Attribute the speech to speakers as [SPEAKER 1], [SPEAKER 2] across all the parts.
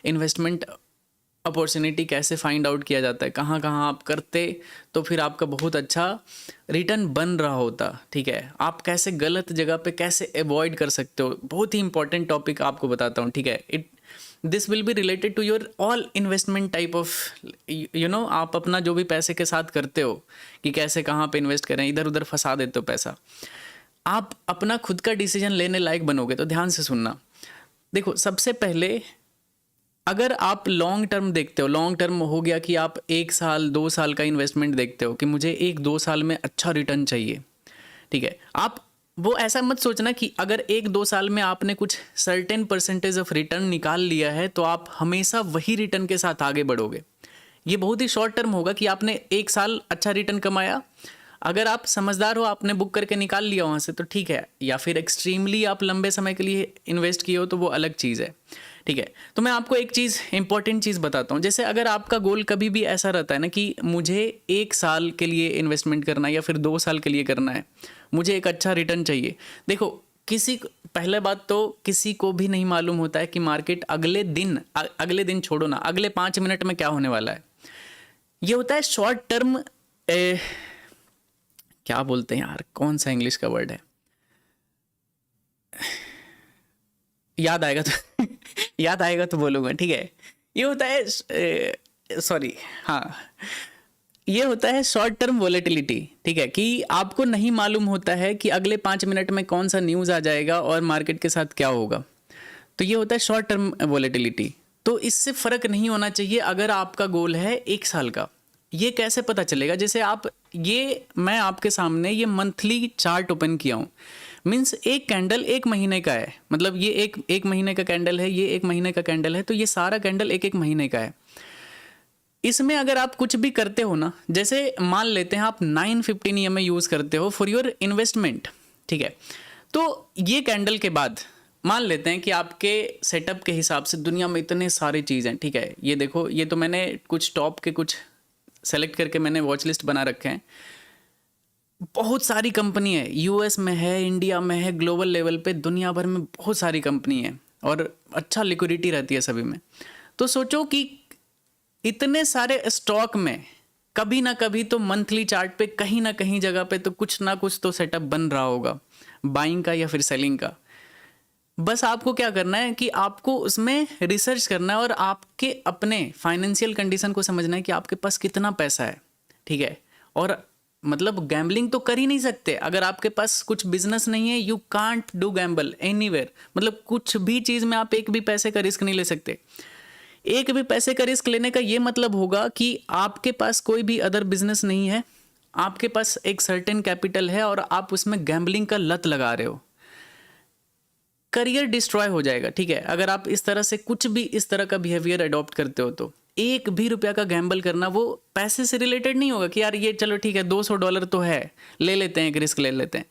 [SPEAKER 1] Investment opportunity कैसे find out किया जाता है, कहाँ कहाँ आप करते तो फिर आपका बहुत अच्छा रिटर्न बन रहा होता, ठीक है। आप कैसे गलत जगह पे कैसे अवॉइड कर सकते हो, बहुत ही इंपॉर्टेंट टॉपिक आपको बताता हूँ, ठीक है। This will be related to your all investment type of आप अपना जो भी पैसे के साथ करते हो कि कैसे कहाँ पे इन्वेस्ट करें, इधर उधर फंसा देते हो पैसा, आप अपना खुद का डिसीजन लेने लायक बनोगे। तो ध्यान से सुनना। देखो, सबसे पहले अगर आप लॉन्ग टर्म देखते हो, लॉन्ग टर्म हो गया कि आप 1 साल 2 साल का इन्वेस्टमेंट देखते हो कि मुझे 1-2 साल में अच्छा रिटर्न चाहिए, ठीक है। आप वो ऐसा मत सोचना कि अगर 1-2 साल में आपने कुछ सर्टेन परसेंटेज ऑफ रिटर्न निकाल लिया है तो आप हमेशा वही रिटर्न के साथ आगे बढ़ोगे। ये बहुत ही शॉर्ट टर्म होगा कि आपने 1 साल अच्छा रिटर्न कमाया, अगर आप समझदार हो आपने बुक करके निकाल लिया वहाँ से तो ठीक है, या फिर एक्सट्रीमली आप लंबे समय के लिए इन्वेस्ट किए हो तो वो अलग चीज़ है, ठीक है। तो मैं आपको एक चीज़, इंपॉर्टेंट चीज़ बताता हूँ। जैसे अगर आपका गोल कभी भी ऐसा रहता है ना कि मुझे 1 साल के लिए इन्वेस्टमेंट करना है या फिर 2 साल के लिए करना है, मुझे एक अच्छा रिटर्न चाहिए। देखो, पहले बात तो किसी को भी नहीं मालूम होता है कि मार्केट अगले दिन छोड़ो ना, अगले 5 मिनट में क्या होने वाला है। ये होता है शॉर्ट टर्म, क्या बोलते हैं यार, कौन सा इंग्लिश का वर्ड है, याद आएगा तो याद आएगा तो बोलूँगा, ठीक है। ये होता है सॉरी, हाँ, ये होता है शॉर्ट टर्म वोलेटिलिटी, ठीक है, कि आपको नहीं मालूम होता है कि अगले 5 मिनट में कौन सा न्यूज़ आ जाएगा और मार्केट के साथ क्या होगा। तो ये होता है शॉर्ट टर्म वोलेटिलिटी। तो इससे फ़र्क नहीं होना चाहिए अगर आपका गोल है 1 साल का। ये कैसे पता चलेगा? जैसे मैं आपके सामने ये मंथली चार्ट ओपन किया हूँ, मीन्स एक कैंडल 1 महीने का है, मतलब ये एक महीने का कैंडल है, ये 1 महीने का कैंडल है, तो ये सारा कैंडल 1 महीने का है। इसमें अगर आप कुछ भी करते हो ना, जैसे मान लेते हैं आप 915 EMA यूज़ करते हो फॉर योर इन्वेस्टमेंट, ठीक है। तो ये कैंडल के बाद मान लेते हैं कि आपके सेटअप के हिसाब से दुनिया में इतने सारे चीज़ हैं, ठीक है। ये देखो, ये तो मैंने कुछ टॉप के कुछ सेलेक्ट करके मैंने वॉच लिस्ट बना रखे हैं। बहुत सारी कंपनी है, यूएस में है, इंडिया में है, ग्लोबल लेवल पे दुनिया भर में बहुत सारी कंपनी है और अच्छा लिक्विडिटी रहती है सभी में। तो सोचो कि इतने सारे स्टॉक में कभी ना कभी तो मंथली चार्ट पे कहीं ना कहीं जगह पे तो कुछ ना कुछ तो सेटअप बन रहा होगा, बाइंग का या फिर सेलिंग का। बस आपको क्या करना है कि आपको उसमें रिसर्च करना है और आपके अपने फाइनेंशियल कंडीशन को समझना है कि आपके पास कितना पैसा है, ठीक है। और मतलब गैम्बलिंग तो कर ही नहीं सकते अगर आपके पास कुछ बिजनेस नहीं है। You can't do Gamble anywhere, मतलब कुछ भी चीज़ में आप एक भी पैसे का रिस्क नहीं ले सकते। एक भी पैसे का रिस्क लेने का ये मतलब होगा कि आपके पास कोई भी अदर बिजनेस नहीं है, आपके पास एक सर्टेन कैपिटल है और आप उसमें गैम्बलिंग का लत लगा रहे हो। करियर डिस्ट्रॉय हो जाएगा, ठीक है, अगर आप इस तरह से कुछ भी इस तरह का बिहेवियर अडॉप्ट करते हो। तो एक भी रुपया का गैम्बल करना वो पैसे से रिलेटेड नहीं होगा कि यार ये चलो ठीक है $200 तो है, ले लेते हैं, एक रिस्क ले लेते हैं।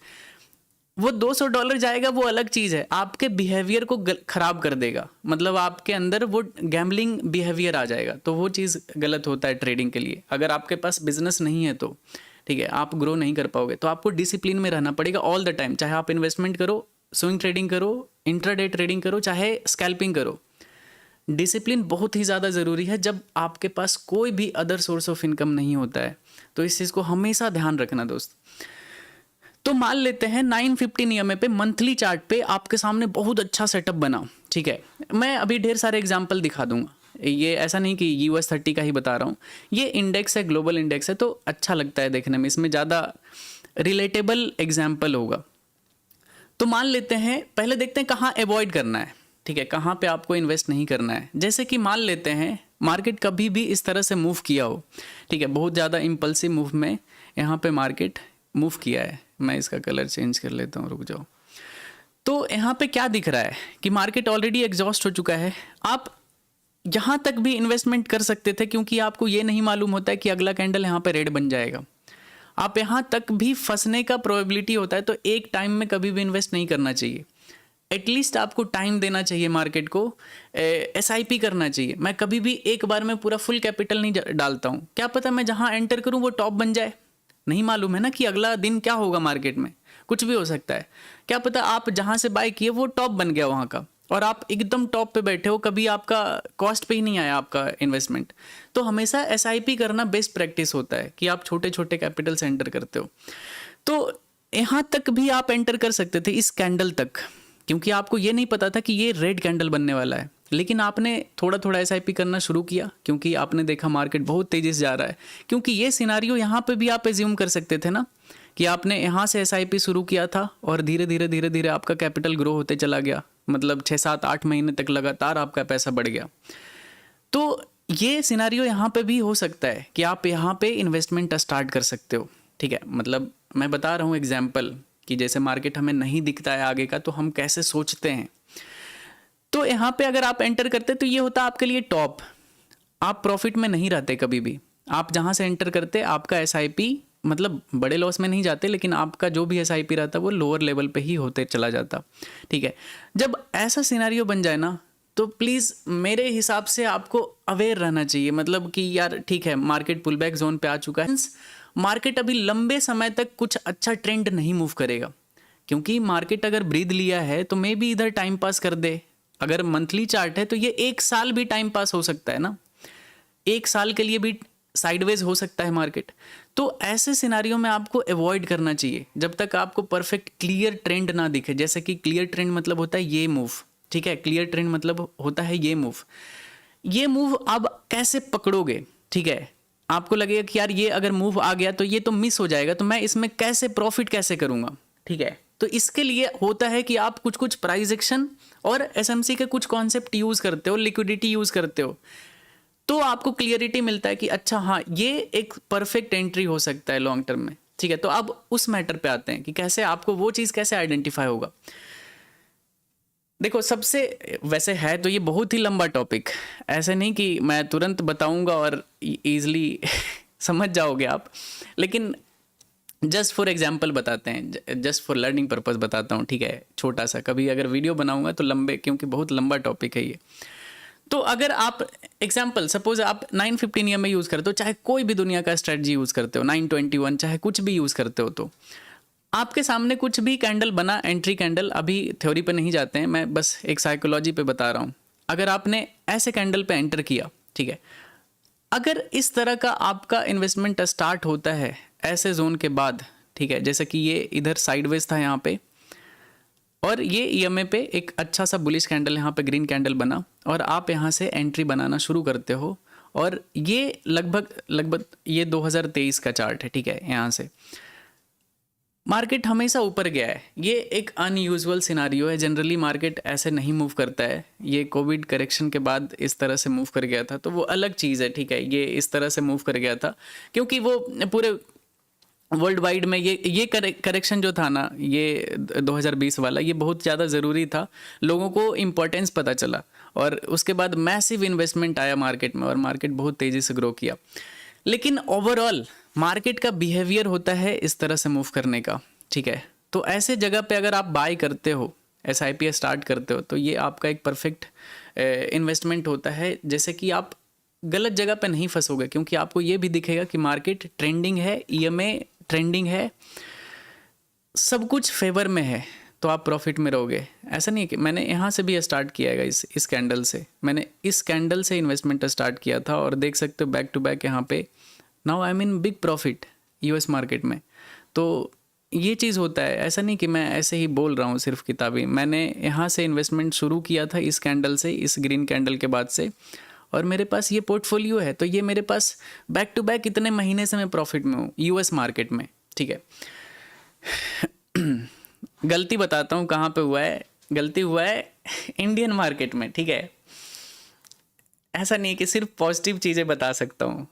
[SPEAKER 1] वो $200 जाएगा वो अलग चीज़ है, आपके बिहेवियर को खराब कर देगा, मतलब आपके अंदर वो गैम्बलिंग बिहेवियर आ जाएगा। तो वो चीज़ गलत होता है ट्रेडिंग के लिए। अगर आपके पास बिजनेस नहीं है तो ठीक है, आप ग्रो नहीं कर पाओगे। तो आपको डिसिप्लिन में रहना पड़ेगा ऑल द टाइम, चाहे आप इन्वेस्टमेंट करो, स्विंग ट्रेडिंग करो, इंट्राडे ट्रेडिंग करो, चाहे स्कैल्पिंग करो। डिसिप्लिन बहुत ही ज़्यादा ज़रूरी है जब आपके पास कोई भी अदर सोर्स ऑफ इनकम नहीं होता है। तो इस चीज़ को हमेशा ध्यान रखना दोस्त। तो मान लेते हैं 915 EMA पे मंथली चार्ट पे आपके सामने बहुत अच्छा सेटअप बना, ठीक है। मैं अभी ढेर सारे एग्जांपल दिखा दूंगा, ये ऐसा नहीं कि US30 का ही बता रहा हूँ। ये इंडेक्स है, ग्लोबल इंडेक्स है, तो अच्छा लगता है देखने में, इसमें ज़्यादा रिलेटेबल एग्जाम्पल होगा। तो मान लेते हैं, पहले देखते हैं कहाँ अवॉइड करना है, ठीक है, कहाँ पे आपको इन्वेस्ट नहीं करना है। जैसे कि मान लेते हैं मार्केट कभी भी इस तरह से मूव किया हो, ठीक है, बहुत ज़्यादा इम्पल्सिव मूव में यहाँ पे मार्केट मूव किया है। मैं इसका कलर चेंज कर लेता हूँ, रुक जाओ। तो यहाँ पे क्या दिख रहा है कि मार्केट ऑलरेडी एग्जॉस्ट हो चुका है। आप यहाँ तक भी इन्वेस्टमेंट कर सकते थे क्योंकि आपको ये नहीं मालूम होता है कि अगला कैंडल यहाँ पे रेड बन जाएगा। आप यहाँ तक भी फंसने का प्रोबेबिलिटी होता है। तो एक टाइम में कभी भी इन्वेस्ट नहीं करना चाहिए, एटलीस्ट आपको टाइम देना चाहिए मार्केट को, SIP करना चाहिए। मैं कभी भी एक बार में पूरा फुल कैपिटल नहीं डालता हूँ, क्या पता मैं जहाँ एंटर करूँ वो टॉप बन जाए, नहीं मालूम है ना कि अगला दिन क्या होगा, मार्केट में कुछ भी हो सकता है। क्या पता आप जहाँ से बाय किए वो टॉप बन गया वहाँ का, और आप एकदम टॉप पे बैठे हो, कभी आपका कॉस्ट पे ही नहीं आया आपका इन्वेस्टमेंट, तो हमेशा एसआईपी करना बेस्ट प्रैक्टिस होता है कि आप छोटे छोटे कैपिटल से एंटर करते हो। तो यहाँ तक भी आप एंटर कर सकते थे, इस कैंडल तक, क्योंकि आपको ये नहीं पता था कि ये रेड कैंडल बनने वाला है, लेकिन आपने थोड़ा थोड़ा एसआईपी करना शुरू किया क्योंकि आपने देखा मार्केट बहुत तेजी से जा रहा है। क्योंकि ये सिनारियो यहाँ पे भी आप एज्यूम कर सकते थे ना कि आपने यहाँ से एसआईपी शुरू किया था और धीरे धीरे आपका कैपिटल ग्रो होते चला गया, मतलब 6-7-8 महीने तक लगातार आपका पैसा बढ़ गया। तो ये सिनारियो यहाँ पे भी हो सकता है कि आप यहाँ पे इन्वेस्टमेंट स्टार्ट कर सकते हो, ठीक है। मतलब मैं बता रहा हूँ एग्जाम्पल कि जैसे मार्केट हमें नहीं दिखता है आगे का, तो हम कैसे सोचते हैं। तो यहाँ पे अगर आप एंटर करते तो ये होता आपके लिए टॉप, आप प्रॉफिट में नहीं रहते कभी भी। आप जहाँ से एंटर करते आपका एसआईपी, मतलब बड़े लॉस में नहीं जाते, लेकिन आपका जो भी एसआईपी रहता वो लोअर लेवल पे ही होते चला जाता, ठीक है। जब ऐसा सिनारियो बन जाए ना, तो प्लीज़ मेरे हिसाब से आपको अवेयर रहना चाहिए, मतलब कि यार ठीक है मार्केट पुल बैक जोन पे आ चुका है, मार्केट अभी लंबे समय तक कुछ अच्छा ट्रेंड नहीं मूव करेगा, क्योंकि मार्केट अगर ब्रीद लिया है तो मे भी इधर टाइम पास कर दे। अगर मंथली चार्ट है तो ये 1 साल भी टाइम पास हो सकता है ना, 1 साल के लिए भी साइडवेज हो सकता है मार्केट। तो ऐसे सिनारियों में आपको अवॉइड करना चाहिए जब तक आपको परफेक्ट क्लियर ट्रेंड ना दिखे। जैसे कि क्लियर ट्रेंड मतलब होता है ये मूव, ठीक है, क्लियर ट्रेंड मतलब होता है ये मूव। ये मूव आप कैसे पकड़ोगे, ठीक है। आपको लगेगा कि यार ये अगर मूव आ गया तो ये तो मिस हो जाएगा, तो मैं इसमें कैसे प्रॉफिट कैसे करूंगा, ठीक है। तो इसके लिए होता है कि आप कुछ कुछ प्राइस एक्शन और एसएमसी के कुछ कॉन्सेप्ट यूज करते हो, लिक्विडिटी यूज करते हो, तो आपको क्लियरिटी मिलता है कि अच्छा हाँ ये एक परफेक्ट एंट्री हो सकता है लॉन्ग टर्म में, ठीक है। तो अब उस मैटर पे आते हैं कि कैसे आपको वो चीज़ कैसे आइडेंटिफाई होगा। देखो सबसे, वैसे है तो ये बहुत ही लंबा टॉपिक, ऐसे नहीं कि मैं तुरंत बताऊंगा और ईजिली समझ जाओगे आप, लेकिन जस्ट फॉर एग्जाम्पल बताते हैं, जस्ट फॉर लर्निंग पर्पस बताता हूँ, ठीक है, छोटा सा। कभी अगर वीडियो बनाऊंगा तो लंबे, क्योंकि बहुत लंबा टॉपिक है ये। तो अगर आप एग्जाम्पल सपोज आप 915 EMA यूज़ करते हो, चाहे कोई भी दुनिया का स्ट्रेटजी यूज़ करते हो, 921 चाहे कुछ भी यूज़ करते हो, तो आपके सामने कुछ भी कैंडल बना, एंट्री कैंडल, अभी थ्योरी पे नहीं जाते हैं, मैं बस एक साइकोलॉजी पे बता रहा हूँ। अगर आपने ऐसे कैंडल पे एंटर किया, ठीक है, अगर इस तरह का आपका इन्वेस्टमेंट स्टार्ट होता है ऐसे जोन के बाद, ठीक है, जैसे कि ये इधर साइडवेज था यहाँ पे, और ये EMA पे एक अच्छा सा बुलिश कैंडल यहाँ पे ग्रीन कैंडल बना, और आप यहाँ से एंट्री बनाना शुरू करते हो, और ये लगभग ये 2023 का चार्ट है, ठीक है। यहाँ से मार्केट हमेशा ऊपर गया है, ये एक अनयूजुअल सिनारियो है, जनरली मार्केट ऐसे नहीं मूव करता है। ये कोविड करेक्शन के बाद इस तरह से मूव कर गया था, तो वो अलग चीज़ है, ठीक है। ये इस तरह से मूव कर गया था क्योंकि वो पूरे वर्ल्ड वाइड में ये करेक्शन जो था ना, ये 2020 वाला, ये बहुत ज़्यादा ज़रूरी था, लोगों को इम्पोर्टेंस पता चला, और उसके बाद मैसिव इन्वेस्टमेंट आया मार्केट में और मार्केट बहुत तेज़ी से ग्रो किया। लेकिन ओवरऑल मार्केट का बिहेवियर होता है इस तरह से मूव करने का, ठीक है। तो ऐसे जगह पे अगर आप बाय करते हो, SIP स्टार्ट करते हो, तो ये आपका एक परफेक्ट इन्वेस्टमेंट होता है, जैसे कि आप गलत जगह पे नहीं फंसोगे, क्योंकि आपको ये भी दिखेगा कि मार्केट ट्रेंडिंग है, EMA ट्रेंडिंग है, सब कुछ फेवर में है, तो आप प्रॉफिट में रहोगे। ऐसा नहीं है कि मैंने यहाँ से भी स्टार्ट किया है, इस कैंडल से मैंने इस कैंडल से इन्वेस्टमेंट स्टार्ट किया था, और देख सकते हो बैक टू बैक यहाँ पे now I mean big profit US market में। तो ये चीज़ होता है, ऐसा नहीं कि मैं ऐसे ही बोल रहा हूँ सिर्फ किताबी। मैंने यहाँ से इन्वेस्टमेंट शुरू किया था इस कैंडल से, इस ग्रीन कैंडल के बाद से, और मेरे पास ये पोर्टफोलियो है, तो ये मेरे पास बैक टू बैक इतने महीने से मैं प्रॉफिट में हूँ US मार्केट में, ठीक है। गलती बताता हूँ कहाँ पे हुआ है, गलती हुआ है इंडियन मार्केट में, ठीक है। ऐसा नहीं कि सिर्फ पॉजिटिव चीज़ें बता सकता हूँ,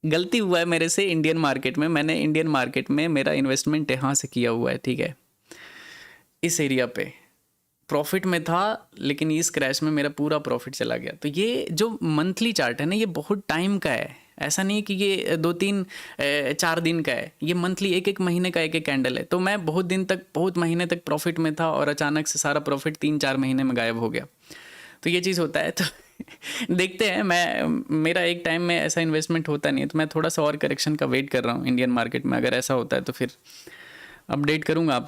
[SPEAKER 1] गलती हुआ है मेरे से इंडियन मार्केट में। मैंने इंडियन मार्केट में मेरा इन्वेस्टमेंट यहाँ से किया हुआ है, ठीक है, इस एरिया पे प्रॉफिट में था, लेकिन इस क्रैश में मेरा पूरा प्रॉफिट चला गया। तो ये जो मंथली चार्ट है ना, ये बहुत टाइम का है, ऐसा नहीं कि ये 2-3-4 दिन का है, ये मंथली 1-1 महीने का एक कैंडल है। तो मैं बहुत दिन तक, बहुत महीने तक प्रॉफिट में था, और अचानक से सारा प्रॉफिट 3-4 महीने में गायब हो गया। तो ये चीज़ होता है। तो देखते हैं, मेरा एक टाइम में ऐसा इन्वेस्टमेंट होता नहीं है, तो मैं थोड़ा सा और करेक्शन का वेट कर रहा हूँ इंडियन मार्केट में। अगर ऐसा होता है तो फिर अपडेट करूँगा आप।